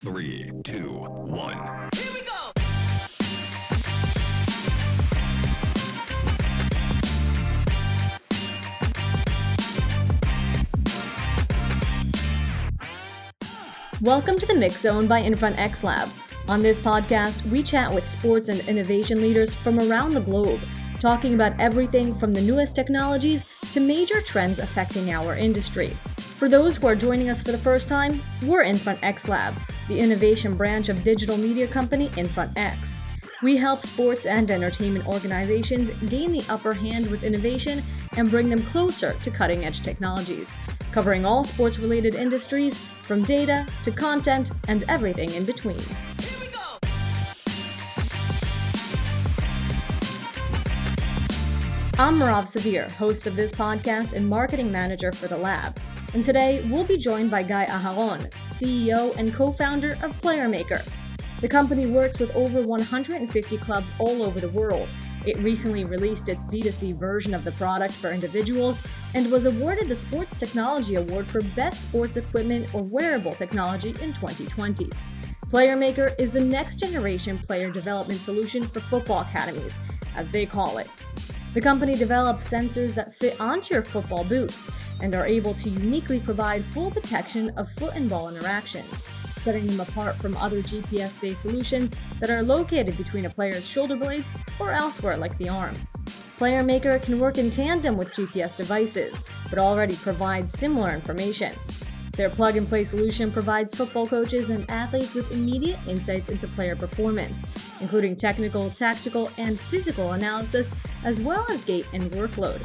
3, 2, 1. Here we go! Welcome to the Mix Zone by Infront X Lab. On this podcast, we chat with sports and innovation leaders from around the globe, talking about everything from the newest technologies to major trends affecting our industry. For those who are joining us for the first time, we're Infront X Lab, the innovation branch of digital media company Infront X. We help sports and entertainment organizations gain the upper hand with innovation and bring them closer to cutting-edge technologies, covering all sports-related industries, from data to content and everything in between. Here we go! I'm Marav Savir, host of this podcast and marketing manager for the lab. And today, we'll be joined by Guy Aharon, CEO and co-founder of PlayerMaker. The company works with over 150 clubs all over the world. It recently released its B2C version of the product for individuals and was awarded the Sports Technology Award for Best Sports Equipment or Wearable Technology in 2020. PlayerMaker is the next-generation player development solution for football academies, as they call it. The company develops sensors that fit onto your football boots and are able to uniquely provide full detection of foot and ball interactions, setting them apart from other GPS-based solutions that are located between a player's shoulder blades or elsewhere like the arm. PlayerMaker can work in tandem with GPS devices, but already provides similar information. Their plug-and-play solution provides football coaches and athletes with immediate insights into player performance, including technical, tactical, and physical analysis, as well as gait and workload.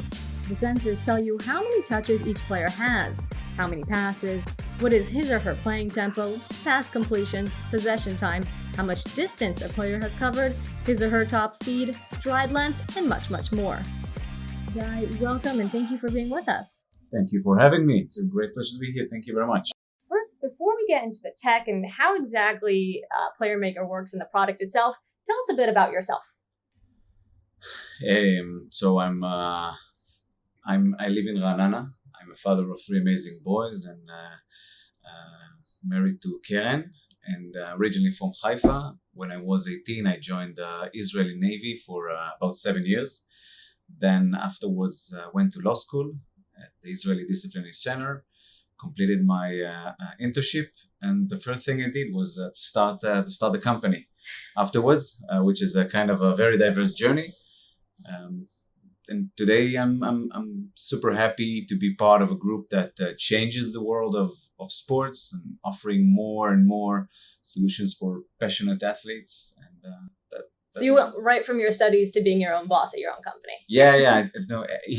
The sensors tell you how many touches each player has, how many passes, what is his or her playing tempo, pass completions, possession time, how much distance a player has covered, his or her top speed, stride length, and much, much more. Guy, welcome and thank you for being with us. Thank you for having me. It's a great pleasure to be here. Thank you very much. First, before we get into the tech and how exactly PlayerMaker works in the product itself, tell us a bit about yourself. So I live in Ra'anana. I'm a father of 3 amazing boys and married to Keren, and originally from Haifa. When I was 18, I joined the Israeli Navy for about 7 years. Then afterwards, went to law school at the Israeli Disciplinary Center, completed my internship, and the first thing I did was start the company afterwards, which is a kind of a very diverse journey. And today I'm super happy to be part of a group that changes the world of sports and offering more and more solutions for passionate athletes. And So you went right from your studies to being your own boss at your own company. Yeah.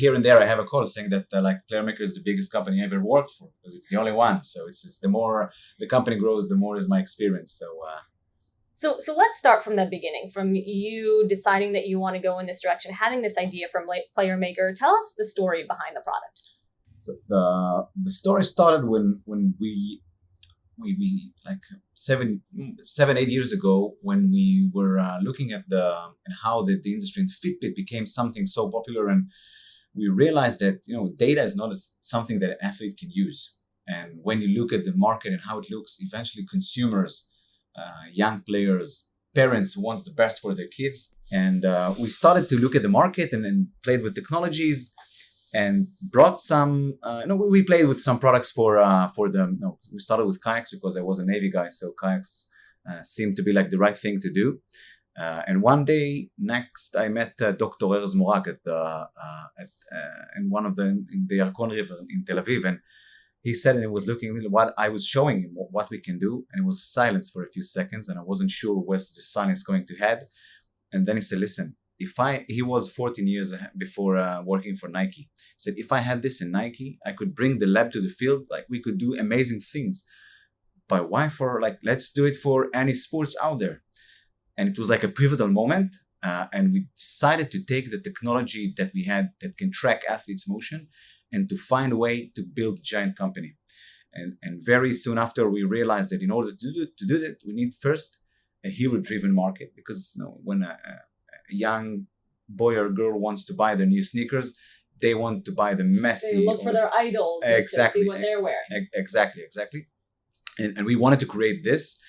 Here and there I have a call saying that PlayerMaker is the biggest company I ever worked for because it's the only one. So it's the more the company grows, the more is my experience. So let's start from the beginning, from you deciding that you want to go in this direction, having this idea from PlayerMaker. Tell us the story behind the product. So the story started when we like 8 years ago, when we were looking at how the industry and Fitbit became something so popular, and we realized that data is not something that an athlete can use. And when you look at the market and how it looks, eventually consumers, young players, parents wants the best for their kids. And we started to look at the market and then played with technologies and brought some, we played with some products for them. We started with kayaks because I was a Navy guy. So kayaks seemed to be like the right thing to do. And one day next, I met Dr. Erz Morak in one of in the Yarkon River in Tel Aviv. And he said, and he was looking at what I was showing him, what we can do. And it was silence for a few seconds. And I wasn't sure where the silence going to head. And then he said, listen, he was 14 years before working for Nike. He said, if I had this in Nike, I could bring the lab to the field. Like we could do amazing things. But why let's do it for any sports out there. And it was like a pivotal moment. And we decided to take the technology that we had that can track athletes' motion and to find a way to build a giant company. And very soon after, we realized that in order to do that, we need first a hero-driven market. Because when a young boy or girl wants to buy their new sneakers, they want to buy the Messi. They look for their idols exactly, to see what they're wearing. Exactly. And we wanted to create this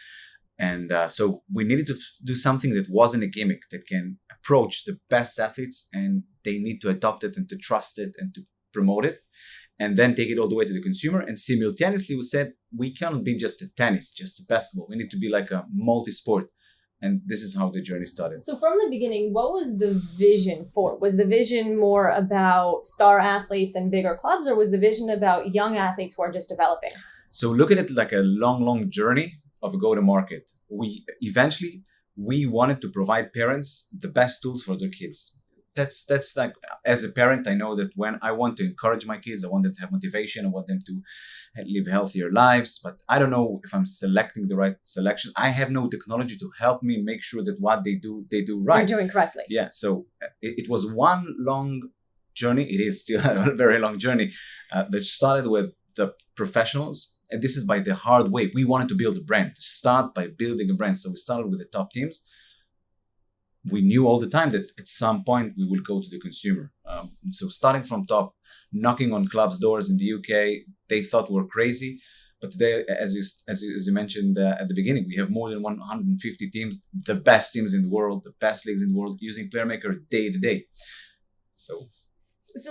And so we needed to do something that wasn't a gimmick, that can approach the best athletes, and they need to adopt it and to trust it and to promote it, and then take it all the way to the consumer. And simultaneously, we said we cannot be just a tennis, just a basketball. We need to be like a multi-sport. And this is how the journey started. So from the beginning, what was the vision for? Was the vision more about star athletes and bigger clubs, or was the vision about young athletes who are just developing? So look at it like a long journey of a go-to-market. We wanted to provide parents the best tools for their kids. That's like, as a parent, I know that when I want to encourage my kids, I want them to have motivation, I want them to live healthier lives, but I don't know if I'm selecting the right selection. I have no technology to help me make sure that what they do right. You're doing correctly. Yeah, so it was one long journey. It is still a very long journey that started with the professionals. And this is by the hard way. We wanted to build a brand, to start by building a brand. So we started with the top teams. We knew all the time that at some point we will go to the consumer. So starting from top, knocking on clubs' doors in the UK, they thought we're crazy. But today, as you mentioned at the beginning, we have more than 150 teams, the best teams in the world, the best leagues in the world, using PlayerMaker day to day. So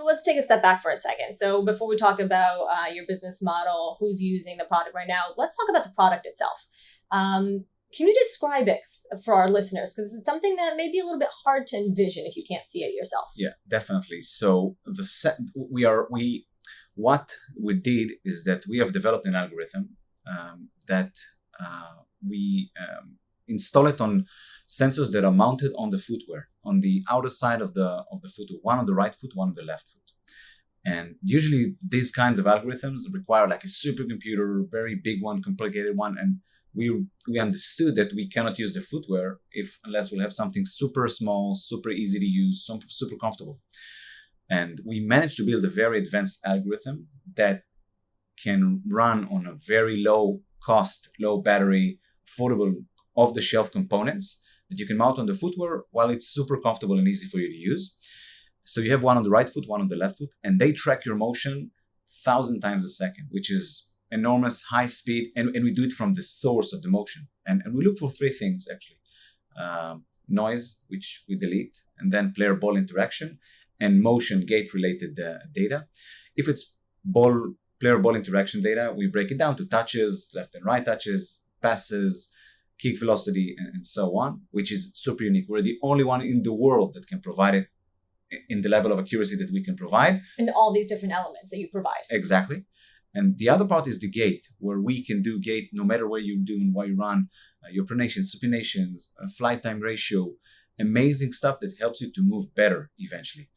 let's take a step back for a second. So before we talk about your business model, who's using the product right now, let's talk about the product itself. Can you describe it for our listeners? Because it's something that may be a little bit hard to envision if you can't see it yourself. Yeah, definitely. So what we did is that we have developed an algorithm that we install it on sensors that are mounted on the footwear, on the outer side of the footwear, one on the right foot, one on the left foot. And usually these kinds of algorithms require like a supercomputer, very big one, complicated one. And we understood that we cannot use the footwear unless we'll have something super small, super easy to use, super comfortable. And we managed to build a very advanced algorithm that can run on a very low cost, low battery, affordable, off-the-shelf components that you can mount on the footwear while it's super comfortable and easy for you to use. So you have one on the right foot, one on the left foot, and they track your motion 1,000 times a second, which is enormous, high speed, and we do it from the source of the motion. And we look for three things, actually. Noise, which we delete, and then player-ball interaction, and motion gait-related data. If it's player-ball interaction data, we break it down to touches, left and right touches, passes, kick velocity, and so on, which is super unique. We're the only one in the world that can provide it in the level of accuracy that we can provide. And all these different elements that you provide. Exactly. And the other part is the gait, where we can do gait no matter where you do and where you run, your pronations, supinations, flight time ratio, amazing stuff that helps you to move better eventually.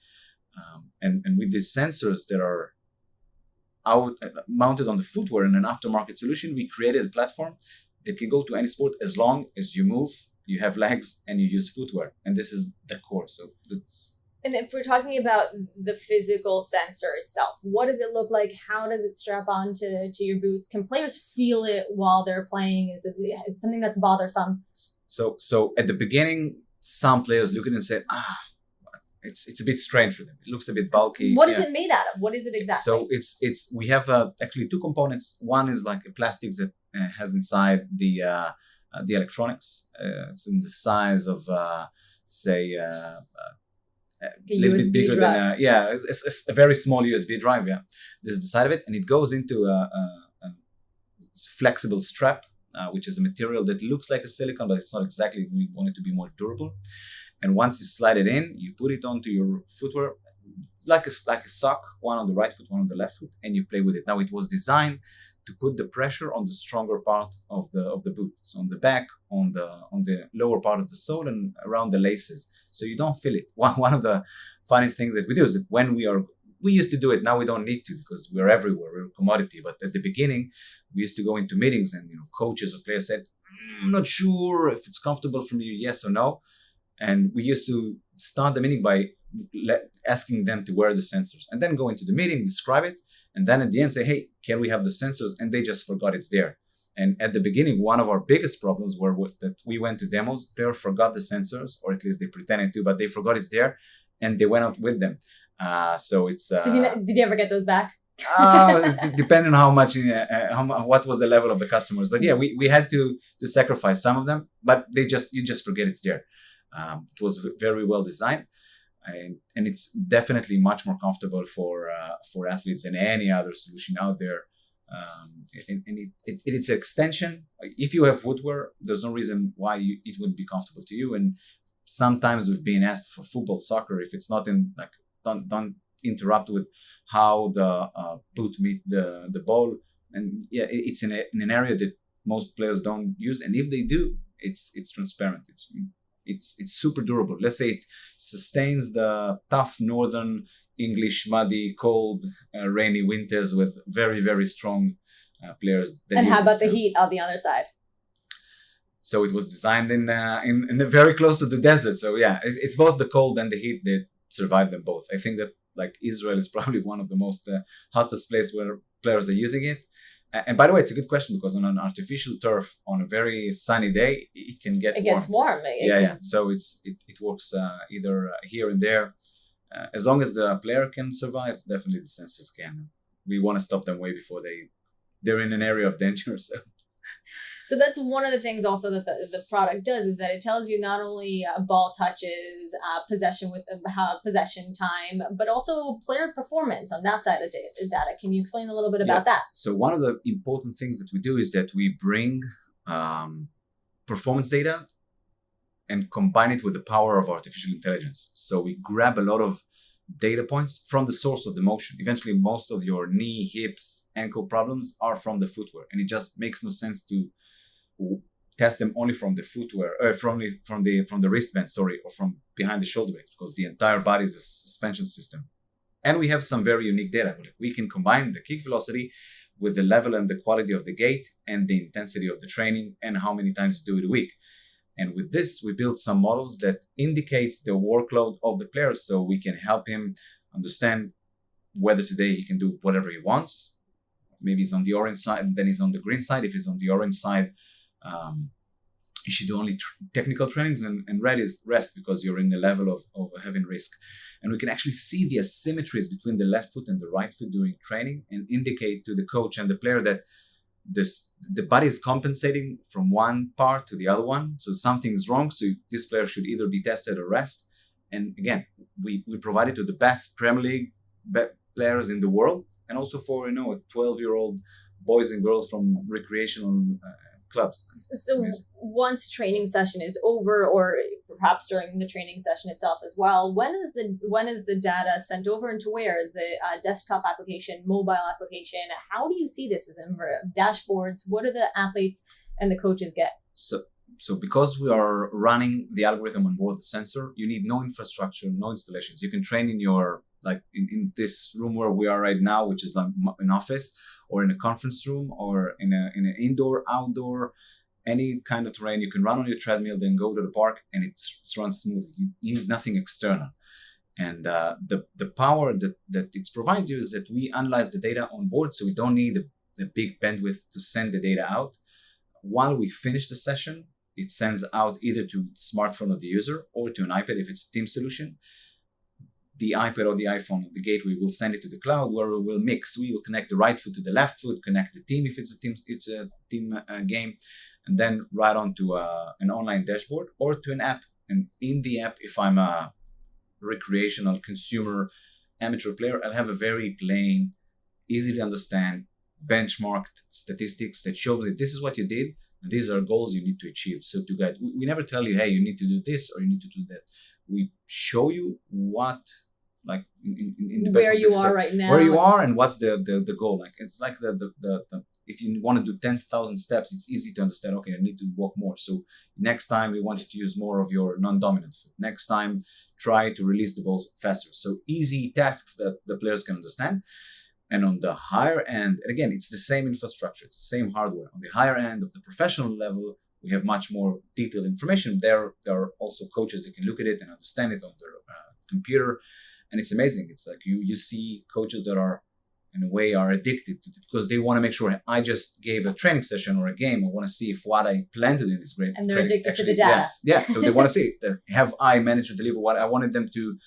And with these sensors that are mounted on the footwear in an aftermarket solution, we created a platform that can go to any sport as long as you move, you have legs, and you use footwear. And this is the core. So that's... And if we're talking about the physical sensor itself, what does it look like? How does it strap on to your boots? Can players feel it while they're playing? Is it something that's bothersome? So at the beginning, some players look at it and say, it's a bit strange for them. It looks a bit bulky. What is it made out of? What is it exactly? So we have actually two components. One is like a plastic that has inside the electronics. It's in the size of say. A little bit bigger than it's a very small USB drive. Yeah, this is the side of it, and it goes into a flexible strap, which is a material that looks like a silicone, but it's not exactly. We want it to be more durable. And once you slide it in, you put it onto your footwear like a sock, one on the right foot, one on the left foot, and you play with it. Now it was designed to put the pressure on the stronger part of the boot, so on the back, on the lower part of the sole, and around the laces, so you don't feel it. One of the funniest things that we do is that when we used to do it, now we don't need to because we're everywhere, we're a commodity. But at the beginning, we used to go into meetings, and coaches or players said, "I'm not sure if it's comfortable for you, yes or no," and we used to start the meeting by asking them to wear the sensors, and then go into the meeting, describe it. And then at the end say, hey, can we have the sensors? And they just forgot it's there. And at the beginning, one of our biggest problems were that we went to demos, players forgot the sensors, or at least they pretended to, but they forgot it's there, and they went out with them. So it's... So did you ever get those back? Depending on how much, what was the level of the customers. But yeah, we had to sacrifice some of them, but you just forget it's there. It was very well designed, and it's definitely much more comfortable for athletes than any other solution out there. It's an extension. If you have footwear, there's no reason why it wouldn't be comfortable to you. And sometimes we've been asked for football, soccer, if it's not in like don't interrupt with how the boot meet the ball. And yeah, it's in an area that most players don't use, and if they do, it's transparent. It's super durable. Let's say it sustains the tough northern English, muddy, cold, rainy winters with very, very strong players. And how about the heat on the other side? So it was designed in the very close to the desert. So yeah, it's both the cold and the heat that survive them both. I think that like Israel is probably one of the most hottest place where players are using it. And by the way, it's a good question because on an artificial turf on a very sunny day, it can get warm. Gets warm. Yeah. So it works either here and there. As long as the player can survive, definitely the sensors can. We want to stop them way before they're in an area of danger. So that's one of the things also that the product does is that it tells you not only ball touches, possession time, but also player performance on that side of data. Can you explain a little bit about that? So one of the important things that we do is that we bring performance data and combine it with the power of artificial intelligence. So we grab a lot of data points from the source of the motion. Eventually, most of your knee, hips, ankle problems are from the footwear, and it just makes no sense to test them only from the footwear, from the wristband, or from behind the shoulder blades, because the entire body is a suspension system. And we have some very unique data. We can combine the kick velocity with the level and the quality of the gait and the intensity of the training and how many times you do it a week. And with this, we build some models that indicates the workload of the player, so we can help him understand whether today he can do whatever he wants. Maybe he's on the orange side, then he's on the green side. If he's on the orange side, you should do only technical trainings, and red is rest because you're in the level of having risk. And we can actually see the asymmetries between the left foot and the right foot during training and indicate to the coach and the player that the body is compensating from one part to the other one. So something is wrong. So this player should either be tested or rest. And again, we provide it to the best Premier League players in the world, and also for 12-year-old boys and girls from recreational clubs. So once training session is over, or perhaps during the training session itself as well, when is the data sent over, and to where? Is it a desktop application, mobile application? How do you see this? Is it dashboards? What do the athletes and the coaches get? So because we are running the algorithm on board the sensor, you need no infrastructure, no installations. You can train in your, like in this room where we are right now, which is like an office, or in a conference room, or in an indoor, outdoor, any kind of terrain. You can run on your treadmill, then go to the park, and it runs smoothly. You need nothing external. And the power that it provides you is that we analyze the data on board, so we don't need the big bandwidth to send the data out. While we finish the session, it sends out either to the smartphone of the user or to an iPad if it's a team solution. The iPad or the iPhone, the gateway will send it to the cloud, where we will mix. We will connect the right foot to the left foot, connect the team if it's a team game, and then right on to an online dashboard or to an app. And in the app, if I'm a recreational consumer amateur player, I'll have a very plain, easy to understand, benchmarked statistics that shows that this is what you did and these are goals you need to achieve. So to guide, we never tell you, hey, you need to do this or you need to do that. We show you what, like in the where you are right now, where you are, and what's the goal. Like it's like the if you want to do 10,000 steps, it's easy to understand. Okay, I need to walk more. So next time we want you to use more of your non-dominant foot. Next time, try to release the ball faster. So easy tasks that the players can understand. And on the higher end, and again, it's the same infrastructure, it's the same hardware. On the higher end of the professional level, we have much more detailed information. There are also coaches that can look at it and understand it on their computer. And it's amazing. It's like you see coaches that are in a way are addicted to it because they want to make sure I just gave a training session or a game. I want to see if what I plan to do in this great And they're training addicted actually, to the data. Yeah. So they want to see have I managed to deliver what I wanted them to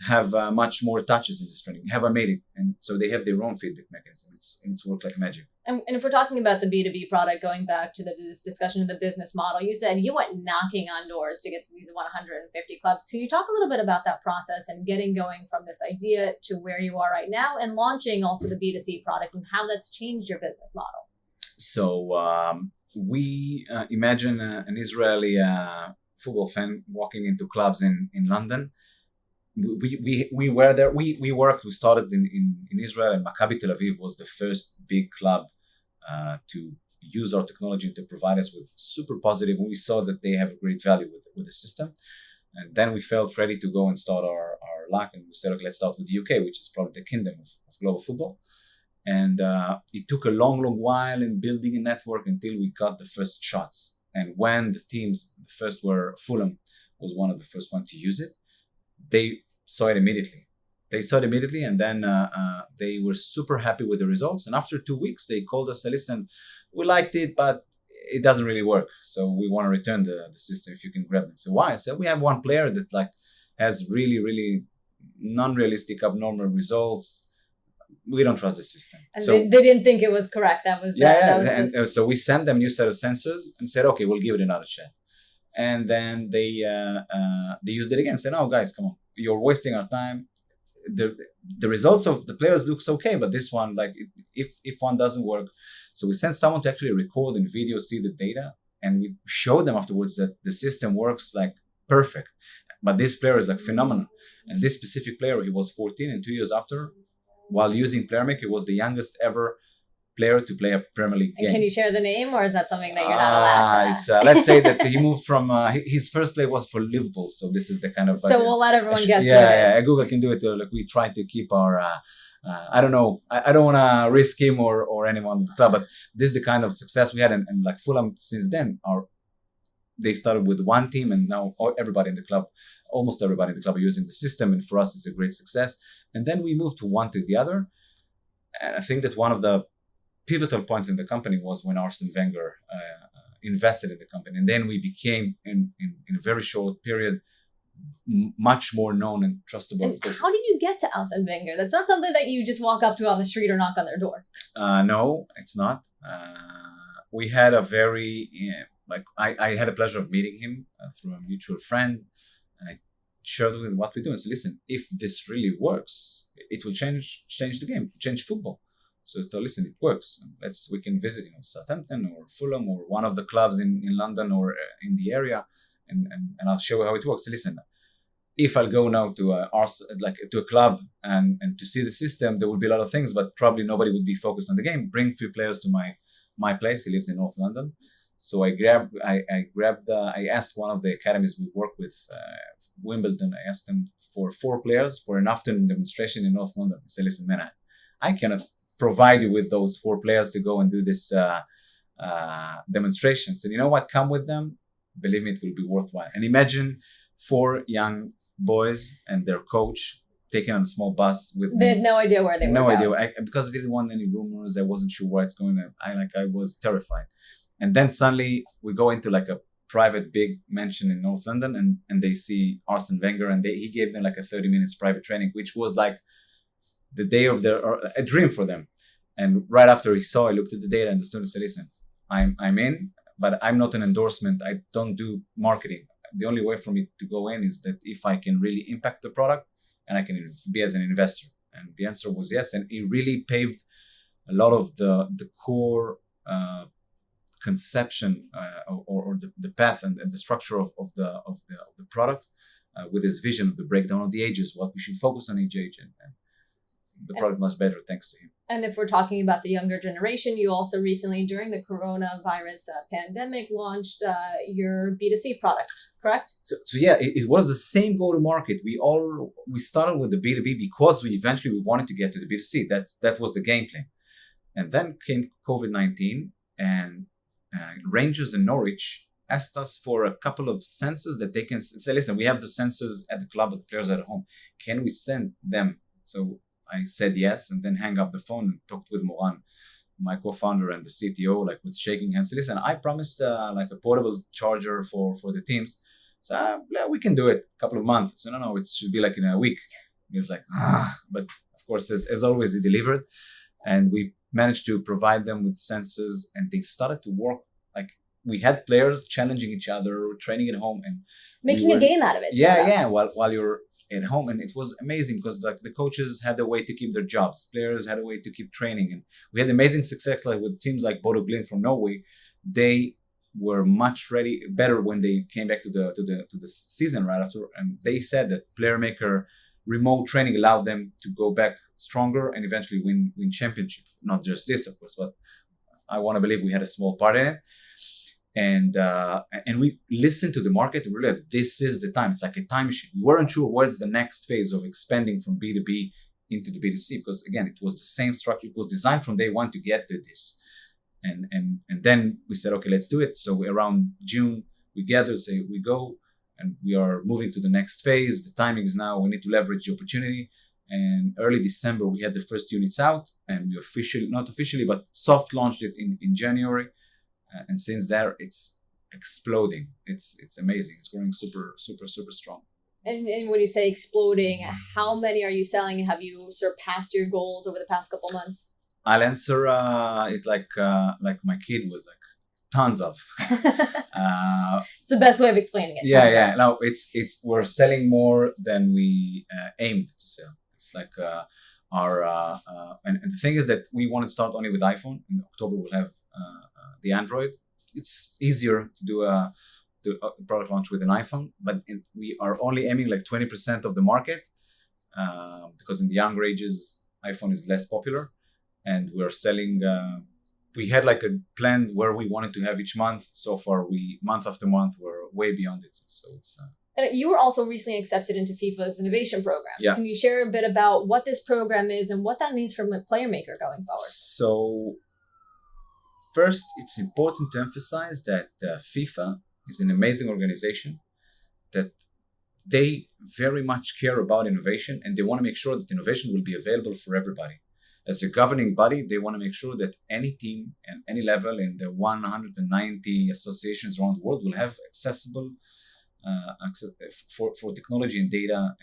have much more touches in this training. Have I made it? And so they have their own feedback mechanism. It's worked like magic. And if we're talking about the B2B product, going back to this discussion of the business model, you said you went knocking on doors to get these 150 clubs. Can you talk a little bit about that process and getting going from this idea to where you are right now and launching also the B2C product and how that's changed your business model? So we imagine an Israeli football fan walking into clubs in London. We were there. We worked. We started in Israel, and Maccabi Tel Aviv was the first big club to use our technology to provide us with super positive. We saw that they have great value with the system, and then we felt ready to go and start our luck. And we said, okay, let's start with the UK, which is probably the kingdom of global football. And it took a long while in building a network until we got the first shots. And when the teams, the first were Fulham, was one of the first ones to use it. They saw it immediately. And then they were super happy with the results. And after 2 weeks, they called us and listen, we liked it, but it doesn't really work. So we want to return the system if you can grab them. So why? I said, we have one player that has really non-realistic, abnormal results. We don't trust the system. And so they didn't think it was correct. That was so we sent them a new set of sensors and said, okay, we'll give it another shot. And then they used it again. Said, "Oh, guys, come on, you're wasting our time. The results of the players looks okay, but this one, if one doesn't work." So we sent someone to actually record and video, see the data, and we showed them afterwards that the system works perfect. But this player is phenomenal. And this specific player, he was 14, and 2 years after, while using PlayerMaker, he was the youngest ever player to play a Premier League game. Can you share the name, or is that something that you're not allowed to? Let's say that he moved from his first play was for Liverpool, so this is the kind of. So we'll let everyone guess. Yeah, Google can do it. We try to keep our. I don't know. I don't want to risk him or anyone in the club, but this is the kind of success we had, and Fulham since then they started with one team, and now everybody in the club, almost everybody in the club, are using the system, and for us it's a great success. And then we moved to one to the other, and I think that one of the pivotal points in the company was when Arsene Wenger invested in the company, and then we became in a very short period much more known and trustable. And how did you get to Arsene Wenger? That's not something that you just walk up to on the street or knock on their door. No, it's not. We had a very I had the pleasure of meeting him through a mutual friend, and I shared with him what we do and said, listen, if this really works, it will change the game, change football. So listen, it works. We can visit Southampton or Fulham or one of the clubs in London or in the area, and I'll show you how it works. So listen, if I'll go now to a club and to see the system, there will be a lot of things, but probably nobody would be focused on the game. Bring 3 players to my place. He lives in North London. So I asked one of the academies we work with, Wimbledon. I asked them for 4 players for an afternoon demonstration in North London. I said, listen, man, I cannot provide you with those 4 players to go and do this demonstration. So you know what? Come with them. Believe me, it will be worthwhile. And imagine 4 young boys and their coach taken on a small bus with me. They had no idea where they were going. No idea. Because I didn't want any rumors. I wasn't sure where it's going. I was terrified. And then suddenly we go into a private big mansion in North London, and they see Arsene Wenger, and he gave them a 30 minutes private training, which was the day of a dream for them. And right after I looked at the data and the student said, listen, I'm in, but I'm not an endorsement. I don't do marketing. The only way for me to go in is that if I can really impact the product and I can be as an investor. And the answer was yes. And it really paved a lot of the core conception or the path and the structure of the product with his vision of the breakdown of the ages, what we should focus on each age, and the product much better thanks to him. And if we're talking about the younger generation, you also recently, during the coronavirus pandemic, launched your B2C product, correct? So yeah, it was the same go-to-market. We started with the B2B because we wanted to get to the B2C. That was the game plan. And then came COVID-19, and Rangers and Norwich asked us for a couple of sensors that they can say, listen, we have the sensors at the club, but the players at home. Can we send them? So I said yes, and then hang up the phone and talked with Moran, my co-founder and the CTO, like with shaking hands. Listen, I promised like a portable charger for the teams. So yeah, we can do it. A couple of months. So no, it should be like in a week. He was like, but of course, as always, he delivered, and we managed to provide them with sensors, and they started to work. Like we had players challenging each other, training at home, and Making a game out of it. Yeah. While you're at home, and it was amazing because like the coaches had a way to keep their jobs, players had a way to keep training, and we had amazing success like with teams like Bodo Glimt from Norway. They were much better when they came back to the season right after, and they said that PlayerMaker remote training allowed them to go back stronger and eventually win championship. Not just this, of course, but I want to believe we had a small part in it. And we listened to the market and realized this is the time. It's like a time machine. We weren't sure what's the next phase of expanding from B2B into the B2C, because again, it was the same structure. It was designed from day one to get to this. And then we said, okay, let's do it. So around June, we gathered, say we go, and we are moving to the next phase. The timing is now. We need to leverage the opportunity. And early December, we had the first units out, and we not officially, but soft launched it in January. And since there, it's exploding. It's amazing. It's growing super, super, super strong. And when you say exploding, how many are you selling? Have you surpassed your goals over the past couple months? I'll answer it like my kid would, like tons of. It's the best way of explaining it. Yeah. No, it's we're selling more than we aimed to sell. It's like and the thing is that we want to start only with iPhone. In October, we'll have the Android. It's easier to do a product launch with an iPhone, but we are only aiming like 20% of the market because in the younger ages, iPhone is less popular, and we're selling. We had like a plan where we wanted to have each month. So far, month after month, we're way beyond it. So it's. And you were also recently accepted into FIFA's innovation program. Yeah. Can you share a bit about what this program is and what that means for PlayerMaker going forward? So, first, it's important to emphasize that FIFA is an amazing organization, that they very much care about innovation, and they want to make sure that innovation will be available for everybody. As a governing body, they want to make sure that any team and any level in the 190 associations around the world will have accessible access for technology and data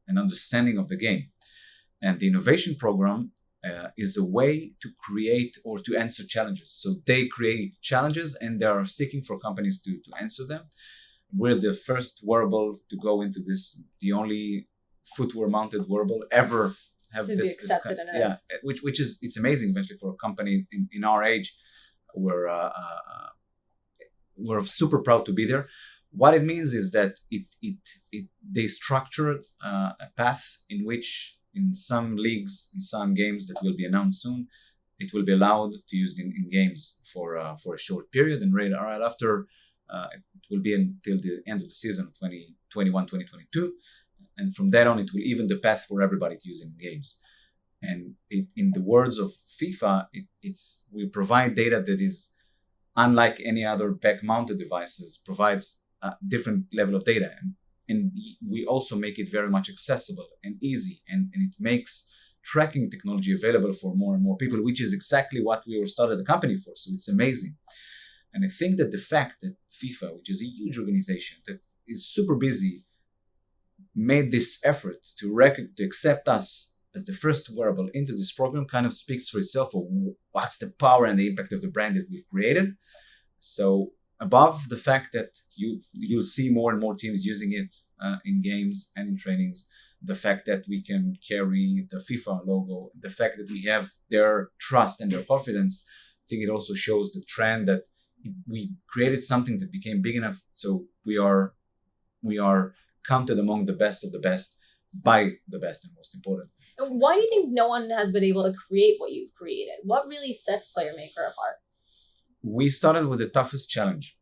and understanding of the game. And the innovation program is a way to create or to answer challenges. So they create challenges and they are seeking for companies to answer them. We're the first wearable to go into this, the only footwear mounted wearable ever have to this, be accepted this which is, it's amazing eventually for a company in our age. We're super proud to be there. What it means is that they structured a path in which in some leagues, in some games that will be announced soon, it will be allowed to use in games for a short period, and right after it will be until the end of the season 2021-2022, and from that on it will even the path for everybody to use in games. And in the words of FIFA, we provide data that is unlike any other back-mounted devices, provides a different level of data, and we also make it very much accessible and easy, and it makes tracking technology available for more and more people, which is exactly what we were started the company for. So it's amazing. And I think that the fact that FIFA, which is a huge organization that is super busy, made this effort to accept us as the first wearable into this program kind of speaks for itself of what's the power and the impact of the brand that we've created. So above the fact that you'll see more and more teams using it in games and in trainings, the fact that we can carry the FIFA logo, the fact that we have their trust and their confidence, I think it also shows the trend that we created something that became big enough. So we are counted among the best of the best by the best, and most important. And why do you think no one has been able to create what you've created? What really sets PlayerMaker apart? We started with the toughest challenge,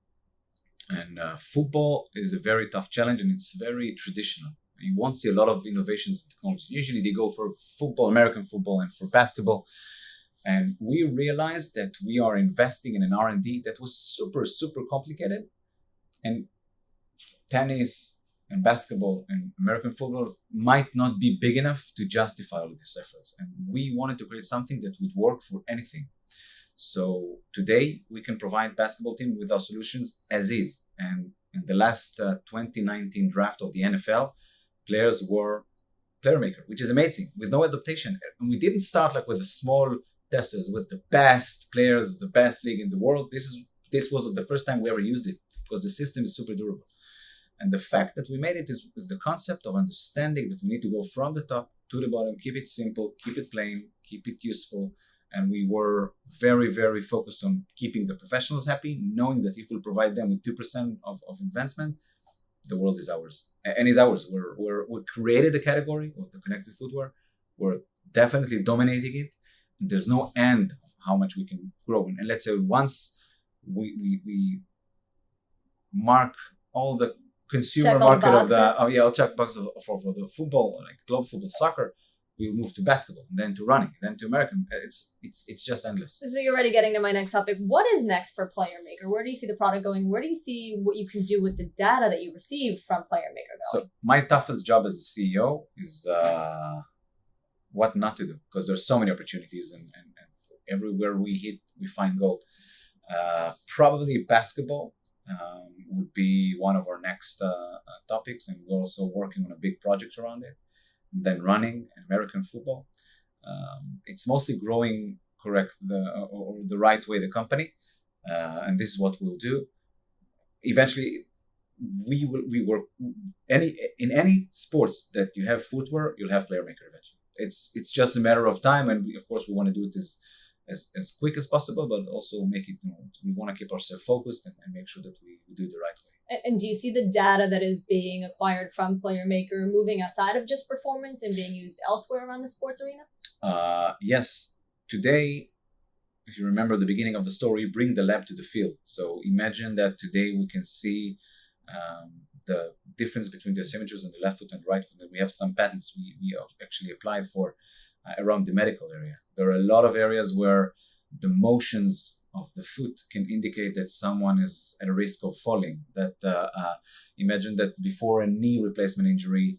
and football is a very tough challenge, and it's very traditional. You won't see a lot of innovations in technology. Usually they go for football, American football, and for basketball. And we realized that we are investing in an R&D that was super, super complicated. And tennis, and basketball and American football might not be big enough to justify all of these efforts. And we wanted to create something that would work for anything. So today we can provide basketball team with our solutions as is. And in the last 2019 draft of the NFL, players were PlayerMaker, which is amazing, with no adaptation. And we didn't start like with the small testers, with the best players of the best league in the world. This was the first time we ever used it because the system is super durable. And the fact that we made it is the concept of understanding that we need to go from the top to the bottom, keep it simple, keep it plain, keep it useful. And we were very, very focused on keeping the professionals happy, knowing that if we provide them with 2% of advancement, the world is ours. And is ours. We created a category of the connected footwear. We're definitely dominating it. There's no end of how much we can grow. And let's say once we mark all the consumer market of the all checkbox for the football, like global football, soccer, we'll move to basketball, then to running, then to American. It's just endless. So you're already getting to my next topic. What is next for PlayerMaker? Where do you see the product going? Where do you see what you can do with the data that you receive from PlayerMaker going? So my toughest job as a CEO is what not to do, because there's so many opportunities and everywhere we hit, we find gold. Probably basketball would be one of our next topics, and we're also working on a big project around it. Then running and American football. It's mostly growing the right way, the company, and this is what we'll do. Eventually, we work in any sports that you have footwear, you'll have PlayerMaker eventually. It's just a matter of time, and of course we want to do it as quick as possible, but also make it, we want to keep ourselves focused and make sure that we do it the right way. And do you see the data that is being acquired from PlayerMaker moving outside of just performance and being used elsewhere around the sports arena? Yes. Today, if you remember the beginning of the story, bring the lab to the field. So imagine that today we can see the difference between the asymmetries on the left foot and the right foot. And we have some patents we actually applied for around the medical area. There are a lot of areas where the motions of the foot can indicate that someone is at a risk of falling. That imagine that before a knee replacement injury,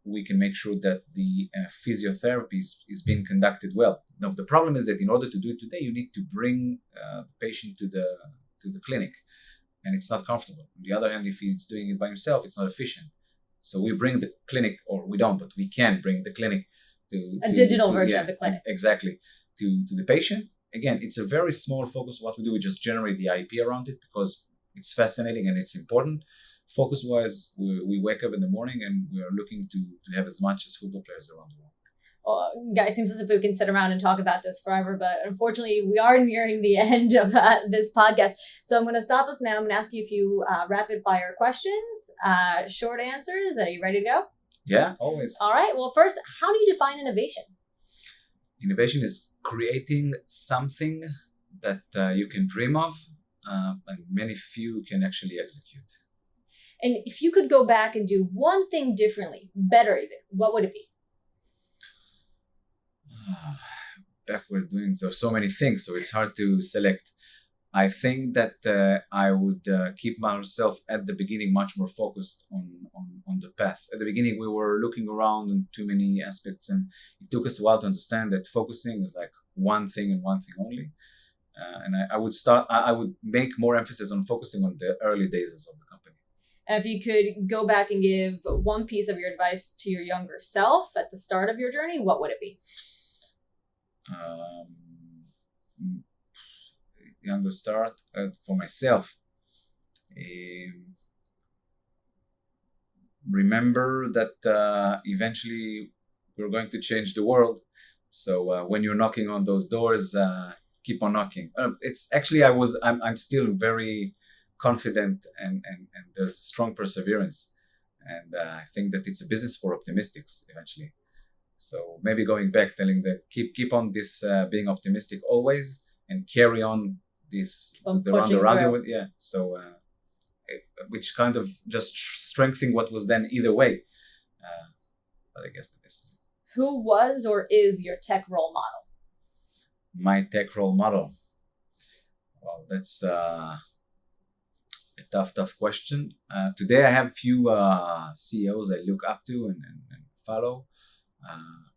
we can make sure that the physiotherapy is being conducted well. Now, the problem is that in order to do it today, you need to bring the patient to the clinic, and it's not comfortable. On the other hand, if he's doing it by himself, it's not efficient. So we bring the clinic, or we don't, but we can bring the clinic to a digital version of the clinic. Exactly, to the patient. Again, it's a very small focus. What we do, we just generate the IP around it because it's fascinating and it's important. Focus-wise, we wake up in the morning and we are looking to have as much as football players around the world. Well, Guy, it seems as if we can sit around and talk about this forever, but unfortunately, we are nearing the end of this podcast. So I'm going to stop us now. I'm going to ask you a few rapid-fire questions, short answers. Are you ready to go? Yeah, always. All right. Well, first, how do you define innovation? Innovation is creating something that you can dream of and many few can actually execute. And if you could go back and do one thing differently, better even, what would it be? Back we're doing so many things, so it's hard to select. I think that I would keep myself at the beginning much more focused on the path. At the beginning, we were looking around in too many aspects, and it took us a while to understand that focusing is like one thing and one thing only. And I would make more emphasis on focusing on the early days of the company. And if you could go back and give one piece of your advice to your younger self at the start of your journey, what would it be? Younger start for myself. Remember that eventually we're going to change the world. So when you're knocking on those doors, keep on knocking. It's actually I'm still very confident and there's strong perseverance, and I think that it's a business for optimists eventually. So maybe going back, telling that keep on this being optimistic always and carry on this around you. So which kind of just strengthening what was then either way. But I guess that this is it. Who was or is your tech role model? My tech role model. Well, that's a Tough question. Today I have few CEOs I look up to and follow.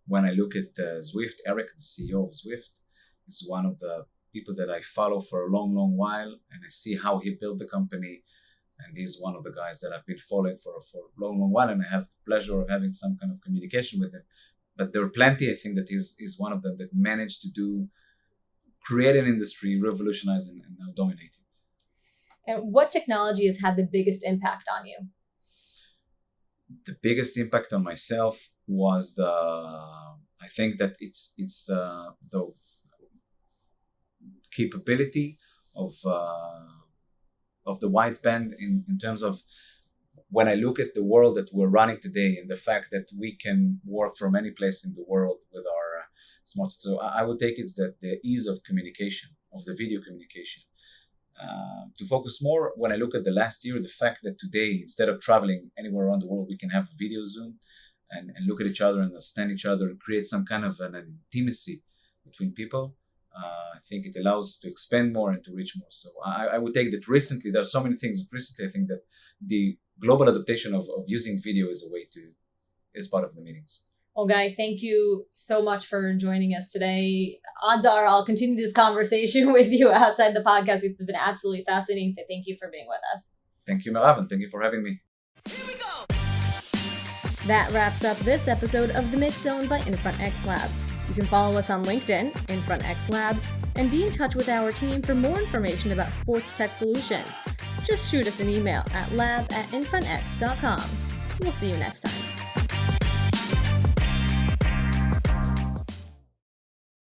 When I look at Zwift, Eric, the CEO of Zwift, is one of the people that I follow for a long while, and I see how he built the company. And he's one of the guys that I've been following for a long while, and I have the pleasure of having some kind of communication with him. But there are plenty, I think, that he's one of them that managed to create an industry, revolutionize, and now dominate it. And what technology has had the biggest impact on you? The biggest impact on myself was I think that it's the capability of the wideband in terms of when I look at the world that we're running today and the fact that we can work from any place in the world with our smart. So I would take it that the ease of communication, of the video communication. To focus more, when I look at the last year, the fact that today, instead of traveling anywhere around the world, we can have a video Zoom and look at each other and understand each other and create some kind of an intimacy between people. I think it allows to expand more and to reach more. So I would take that recently, there are so many things, but recently I think that the global adaptation of using video is part of the meetings. Well, Guy, thank you so much for joining us today. Odds are I'll continue this conversation with you outside the podcast. It's been absolutely fascinating. So thank you for being with us. Thank you, Merav, and thank you for having me. Here we go. That wraps up this episode of The Mix Zone by InFrontX Lab. You can follow us on LinkedIn, InFrontX Lab, and be in touch with our team for more information about sports tech solutions. Just shoot us an email at lab@infrontx.com. We'll see you next time.